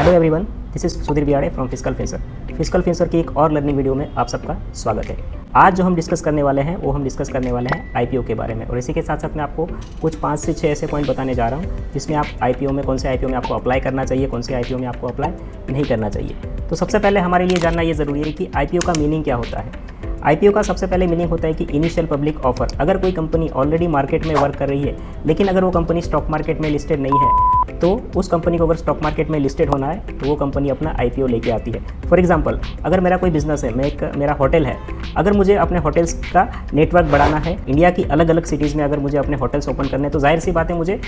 Hello everyone, this is Sudhir Biyade from Physical Finser. Physical Finser की एक और लर्निंग वीडियो में आप सबका स्वागत है। आज जो हम डिस्कस करने वाले हैं वो हम डिस्कस करने वाले हैं आईपीओ के बारे में, और इसी के साथ साथ मैं आपको कुछ 5 से 6 ऐसे पॉइंट बताने जा रहा हूँ जिसमें आप आईपीओ में कौन से आईपीओ में आपको अप्लाई करना चाहिए, कौन से आईपीओ में आपको अप्लाई नहीं करना चाहिए। तो सबसे पहले हमारे लिए जानना ये ज़रूरी है कि आईपीओ का मीनिंग क्या होता है। आईपीओ का सबसे पहले मीनिंग होता है कि इनिशियल पब्लिक ऑफर। अगर कोई कंपनी ऑलरेडी मार्केट में वर्क कर रही है लेकिन अगर वो कंपनी स्टॉक मार्केट में लिस्टेड नहीं है तो उस कंपनी को अगर स्टॉक मार्केट में लिस्टेड होना है तो वो कंपनी अपना आईपीओ लेके आती है। फॉर एग्जांपल, अगर मेरा कोई बिजनेस है, मेरा होटल है, अगर मुझे अपने होटल्स का नेटवर्क बढ़ाना है, इंडिया की अलग अलग सिटीज़ में अगर मुझे अपने होटल्स ओपन करने हैं तो जाहिर सी बात है मुझे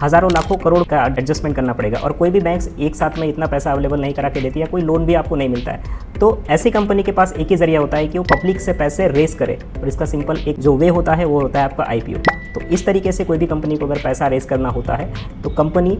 हज़ारों लाखों करोड़ का एडजस्टमेंट करना पड़ेगा, और कोई भी बैंक्स एक साथ में इतना पैसा अवेलेबल नहीं करा के देती है, कोई लोन भी आपको नहीं मिलता है। तो ऐसी कंपनी के पास एक ही जरिया होता है कि वो पब्लिक से पैसे रेस करे, और इसका सिंपल एक जो वे होता है वो होता है आपका आईपीओ। तो इस तरीके से कोई भी कंपनी को अगर पैसा रेस करना होता है तो कंपनी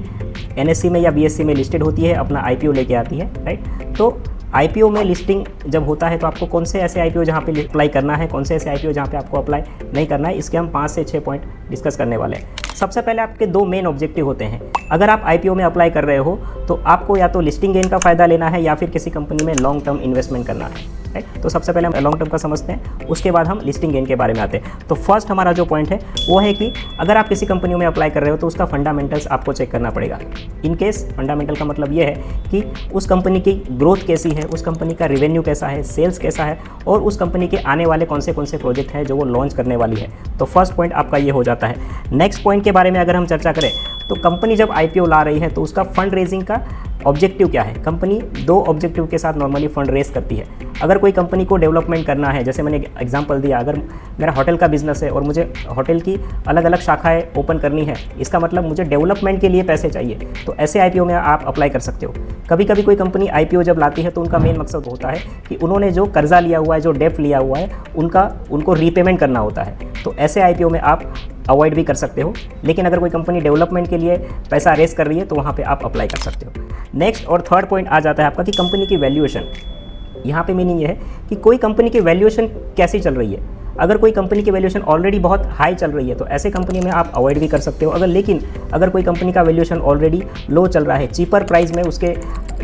एनएससी में या बीएससी में लिस्टेड होती है, अपना आईपीओ लेके आती है, राइट। तो आईपीओ में लिस्टिंग जब होता है तो आपको कौन से ऐसे आईपीओ जहाँ पे अप्लाई करना है, कौन से ऐसे आईपीओ जहाँ पे आपको अप्लाई नहीं करना है, इसके हम 5 से 6 पॉइंट डिस्कस करने वाले हैं। सबसे पहले आपके 2 मेन ऑब्जेक्टिव होते हैं। अगर आप आईपीओ में अप्लाई कर रहे हो तो आपको या तो लिस्टिंग गेन का फ़ायदा लेना है या फिर किसी कंपनी में लॉन्ग टर्म इन्वेस्टमेंट करना है, राइट। तो सबसे पहले हम लॉन्ग टर्म का समझते हैं, उसके बाद हम लिस्टिंग गेन के बारे में आते हैं। तो फर्स्ट हमारा जो पॉइंट है वो है कि अगर आप किसी कंपनी में अप्लाई कर रहे हो तो उसका फंडामेंटल्स आपको चेक करना पड़ेगा। इन केस फंडामेंटल का मतलब ये है कि उस कंपनी की ग्रोथ कैसी है, उस कंपनी का रेवेन्यू कैसा है, सेल्स कैसा है, और उस कंपनी के आने वाले कौन से प्रोजेक्ट हैं जो वो लॉन्च करने वाली है। तो फर्स्ट पॉइंट आपका ये हो जाता है। नेक्स्ट पॉइंट के बारे में अगर हम चर्चा करें तो कंपनी जब आईपीओ ला रही है तो उसका फंड रेजिंग का ऑब्जेक्टिव क्या है। कंपनी 2 ऑब्जेक्टिव के साथ नॉर्मली फंड रेस करती है। अगर कोई कंपनी को डेवलपमेंट करना है, जैसे मैंने एग्जांपल दिया, अगर मेरा होटल का बिजनेस है और मुझे होटल की अलग अलग शाखाएं ओपन करनी है, इसका मतलब मुझे डेवलपमेंट के लिए पैसे चाहिए, तो ऐसे आईपीओ में आप अप्लाई कर सकते हो। कभी कभी कोई कंपनी आईपीओ जब लाती है तो उनका मेन मकसद होता है कि उन्होंने जो कर्जा लिया हुआ है, जो डेप्ट लिया हुआ है, उनको रीपेमेंट करना होता है। तो ऐसे आईपीओ में आप अवॉइड भी कर सकते हो, लेकिन अगर कोई कंपनी डेवलपमेंट के लिए पैसा रेस कर रही है तो वहाँ पे आप अप्लाई कर सकते हो। नेक्स्ट और थर्ड पॉइंट आ जाता है आपका कि कंपनी की वैल्यूएशन। यहाँ पे मीनिंग ये है कि कोई कंपनी की वैल्यूएशन कैसी चल रही है। अगर कोई कंपनी की वैल्यूएशन ऑलरेडी बहुत हाई चल रही है तो ऐसे कंपनी में आप अवॉइड भी कर सकते हो। अगर कोई कंपनी का वैल्यूएशन ऑलरेडी लो चल रहा है, चीपर प्राइस में उसके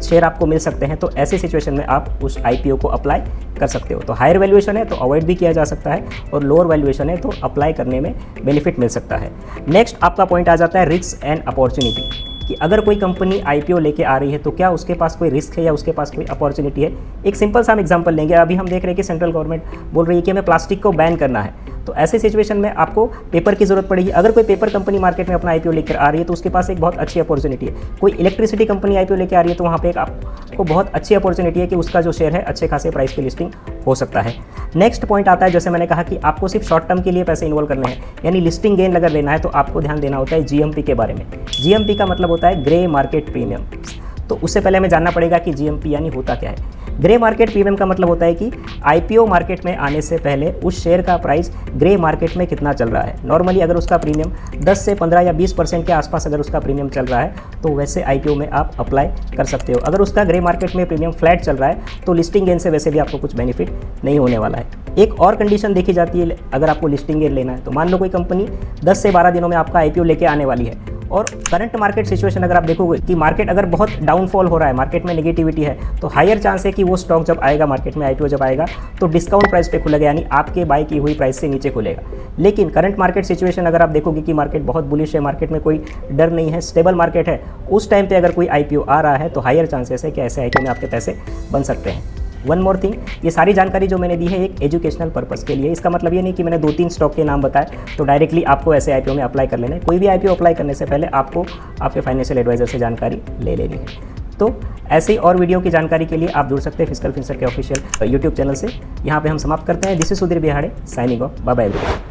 शेयर आपको मिल सकते हैं, तो ऐसे सिचुएशन में आप उस आईपीओ को अप्लाई कर सकते हो। तो हायर वैल्यूएशन है तो अवॉइड भी किया जा सकता है, और लोअर वैल्यूएशन है तो अप्लाई करने में बेनिफिट मिल सकता है। नेक्स्ट आपका पॉइंट आ जाता है रिस्क एंड अपॉर्चुनिटी, कि अगर कोई कंपनी आईपीओ लेके आ रही है तो क्या उसके पास कोई रिस्क है या उसके पास कोई अपॉर्चुनिटी है। एक सिंपल सा हम एग्जांपल लेंगे। अभी हम देख रहे हैं कि सेंट्रल गवर्नमेंट बोल रही है कि हमें प्लास्टिक को बैन करना है, तो ऐसे सिचुएशन में आपको पेपर की ज़रूरत पड़ेगी। अगर कोई पेपर कंपनी मार्केट में अपना आईपीओ लेकर आ रही है तो उसके पास एक बहुत अच्छी अपॉर्चुनिटी है। कोई इलेक्ट्रिसिटी कंपनी आईपीओ लेकर आ रही है तो वहाँ पे एक आपको बहुत अच्छी अपॉर्चुनिटी है कि उसका जो शेयर है अच्छे खासे प्राइस पे लिस्टिंग हो सकता है। नेक्स्ट पॉइंट आता है, जैसे मैंने कहा कि आपको सिर्फ शॉर्ट टर्म के लिए पैसे इन्वॉल्व करने हैं, यानी लिस्टिंग गेन अगर लेना है तो आपको ध्यान देना होता है जीएमपी के बारे में। जीएमपी का मतलब होता है ग्रे मार्केट प्रीमियम। तो उससे पहले हमें जानना पड़ेगा कि जीएमपी यानी होता क्या है। ग्रे मार्केट प्रीमियम का मतलब होता है कि आईपीओ मार्केट में आने से पहले उस शेयर का प्राइस ग्रे मार्केट में कितना चल रहा है। नॉर्मली अगर उसका प्रीमियम 10 से 15 या 20% के आसपास अगर उसका प्रीमियम चल रहा है तो वैसे आईपीओ में आप अप्लाई कर सकते हो। अगर उसका ग्रे मार्केट में प्रीमियम फ्लैट चल रहा है तो लिस्टिंग गेन से वैसे भी आपको कुछ बेनिफिट नहीं होने वाला है। एक और कंडीशन देखी जाती है अगर आपको लिस्टिंग गेन लेना है, तो मान लो कोई कंपनी 10 से 12 दिनों में आपका आईपीओ लेके आने वाली है, और करंट मार्केट सिचुएशन अगर आप देखोगे कि मार्केट अगर बहुत डाउनफॉल हो रहा है, मार्केट में नेगेटिविटी है, तो हायर चांस है कि वो स्टॉक जब आएगा मार्केट में, आईपीओ जब आएगा तो डिस्काउंट प्राइस पे खुलेगा, यानी आपके बाय की हुई प्राइस से नीचे खुलेगा। लेकिन करंट मार्केट सिचुएशन अगर आप देखोगे कि मार्केट बहुत बुलिश है, मार्केट में कोई डर नहीं है, स्टेबल मार्केट है, उस टाइम पे अगर कोई आईपीओ आ रहा है तो हायर चांसेस है कि ऐसे आईपीओ में आपके पैसे बन सकते हैं। वन मोर थिंग, ये सारी जानकारी जो मैंने दी है एक एजुकेशनल पर्पस के लिए। इसका मतलब ये नहीं कि मैंने 2-3 स्टॉक के नाम बताए तो डायरेक्टली आपको ऐसे आईपीओ में अप्लाई कर लेना है। कोई भी आईपीओ अप्लाई करने से पहले आपको आपके फाइनेंशियल एडवाइजर से जानकारी ले लेनी है। तो ऐसे ही और वीडियो की जानकारी के लिए आप जुड़ सकते हैं फिजिकल फिंसर के ऑफिशियल यूट्यूब चैनल से। यहाँ पे हम समाप्त करते हैं। This is Sudhir Bihade signing off. Bye bye everyone.